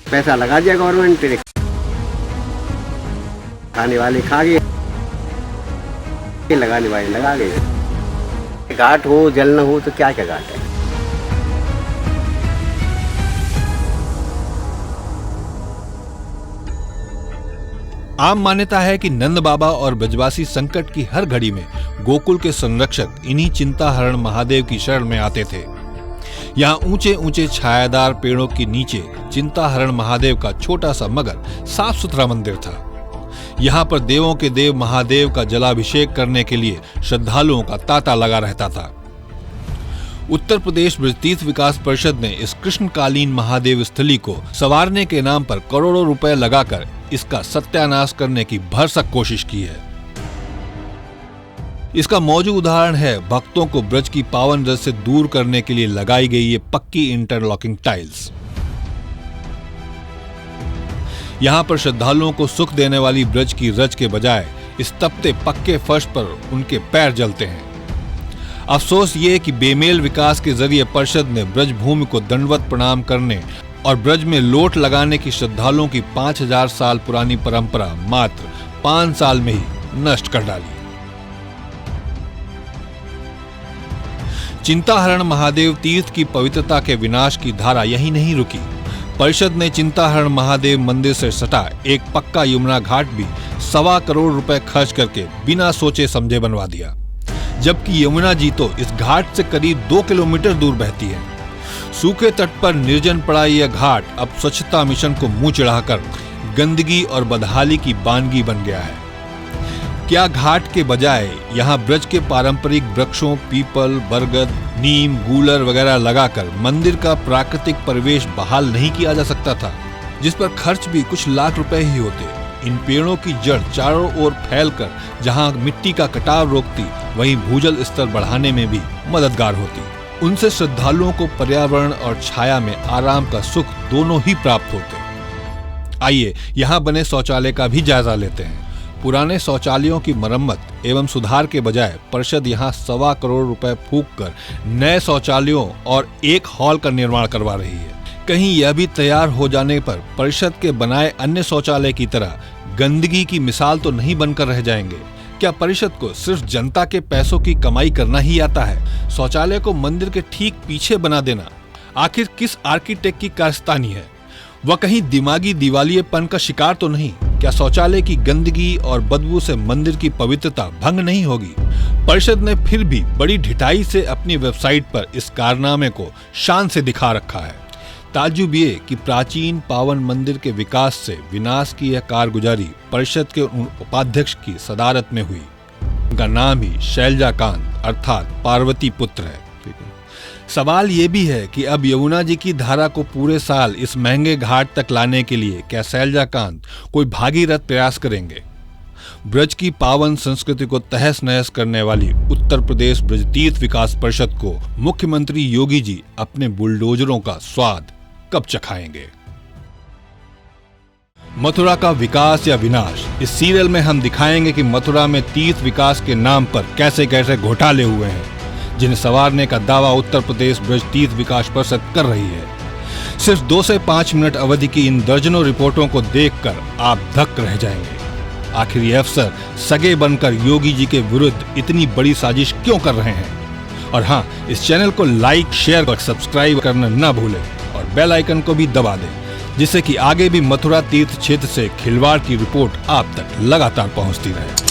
पैसा लगा दिया गवर्नमेंट ने, खाने वाले खा गए, लगाने वाले लगा गए। घाट हो जल न हो तो क्या क्या घाट है। आम मान्यता है कि नंद बाबा और ब्रजवासी संकट की हर घड़ी में गोकुल के संरक्षक इन्हीं चिंताहरण महादेव की शरण में आते थे। यहाँ ऊंचे ऊंचे छायादार पेड़ों के नीचे चिंताहरण महादेव का छोटा सा मगर साफ सुथरा मंदिर था। यहाँ पर देवों के देव महादेव का जलाभिषेक करने के लिए श्रद्धालुओं का तांता लगा रहता था। उत्तर प्रदेश ब्रज तीर्थ विकास परिषद ने इस कृष्णकालीन महादेव स्थली को संवारने के नाम पर करोड़ों रुपए लगाकर इसका सत्यानाश करने की भरसक कोशिश की है। इसका मौजूद उदाहरण है भक्तों को ब्रज की पावन रज से दूर करने के लिए लगाई गई ये पक्की इंटरलॉकिंग टाइल्स। यहाँ पर श्रद्धालुओं को सुख देने वाली ब्रज की रज के बजाय इस तपते पक्के फर्श पर उनके पैर जलते हैं। अफसोस ये कि बेमेल विकास के जरिए परिषद ने ब्रज भूमि को दंडवत प्रणाम करने और ब्रज में लोट लगाने की श्रद्धालुओं की 5000 साल पुरानी परंपरा मात्र 5 साल में ही नष्ट कर डाली। चिंताहरण महादेव तीर्थ की पवित्रता के विनाश की धारा यही नहीं रुकी। परिषद ने चिंताहरण महादेव मंदिर से सटा एक पक्का यमुना घाट भी 1.25 करोड़ रुपए खर्च करके बिना सोचे समझे बनवा दिया, जबकि यमुना जी तो इस घाट से करीब 2 किलोमीटर दूर बहती है। सूखे तट पर निर्जन पड़ा यह घाट अब स्वच्छता मिशन को मुंह चिढ़ाकर गंदगी और बदहाली की बानगी बन गया है। क्या घाट के बजाय यहाँ ब्रज के पारंपरिक वृक्षों पीपल, बरगद, नीम, गूलर वगैरह लगाकर मंदिर का प्राकृतिक परिवेश बहाल नहीं किया जा सकता था, जिस पर खर्च भी कुछ लाख रुपए ही होते। इन पेड़ों की जड़ चारों ओर फैलकर जहां मिट्टी का कटाव रोकती, वहीं भूजल स्तर बढ़ाने में भी मददगार होती। उनसे श्रद्धालुओं को पर्यावरण और छाया में आराम का सुख दोनों ही प्राप्त होते। आइए यहाँ बने शौचालय का भी जायजा लेते हैं। पुराने शौचालयों की मरम्मत एवं सुधार के बजाय परिषद यहाँ 1.25 करोड़ रुपए फूंक कर नए शौचालयों और एक हॉल का निर्माण करवा रही है। कहीं यह भी तैयार हो जाने पर परिषद के बनाए अन्य शौचालय की तरह गंदगी की मिसाल तो नहीं बनकर रह जाएंगे। क्या परिषद को सिर्फ जनता के पैसों की कमाई करना ही आता है? शौचालय को मंदिर के ठीक पीछे बना देना आखिर किस आर्किटेक्ट की कारस्तानी है? वह कहीं दिमागी दिवालियेपन का शिकार तो नहीं? क्या शौचालय की गंदगी और बदबू से मंदिर की पवित्रता भंग नहीं होगी? परिषद ने फिर भी बड़ी ढिठाई से अपनी वेबसाइट पर इस कारनामे को शान से दिखा रखा है। ताज्जुब ये कि प्राचीन पावन मंदिर के विकास से विनाश की यह कारगुजारी परिषद के उन उपाध्यक्ष की सदारत में हुई। उनका नाम ही शैलजाकांत अर्थात पार्वती पुत्र है। सवाल ये भी है कि अब यमुना जी की धारा को पूरे साल इस महंगे घाट तक लाने के लिए क्या शैलजाकांत कोई भागीरथ प्रयास करेंगे? ब्रज की पावन संस्कृति को तहस नहस करने वाली उत्तर प्रदेश ब्रज तीर्थ विकास परिषद को मुख्यमंत्री योगी जी अपने बुलडोजरों का स्वाद कब चखाएंगे? मथुरा का विकास या विनाश, इस सीरियल में हम दिखाएंगे कि मथुरा में तीर्थ विकास के नाम पर कैसे कैसे घोटाले हुए हैं, जिन्हें संवारने का दावा उत्तर प्रदेश ब्रज तीर्थ विकास परिषद कर रही है। सिर्फ 2 से 5 मिनट अवधि की इन दर्जनों रिपोर्टों को देखकर आप धक्क रह जाएंगे। आखिर ये अफसर सगे बनकर योगी जी के विरुद्ध इतनी बड़ी साजिश क्यों कर रहे हैं? और हाँ, इस चैनल को लाइक, शेयर और सब्सक्राइब करना न भूलें और बेल आइकन को भी दबा दें, जिससे कि आगे भी मथुरा तीर्थ क्षेत्र से खिलवाड़ की रिपोर्ट आप तक लगातार पहुंचती रहे।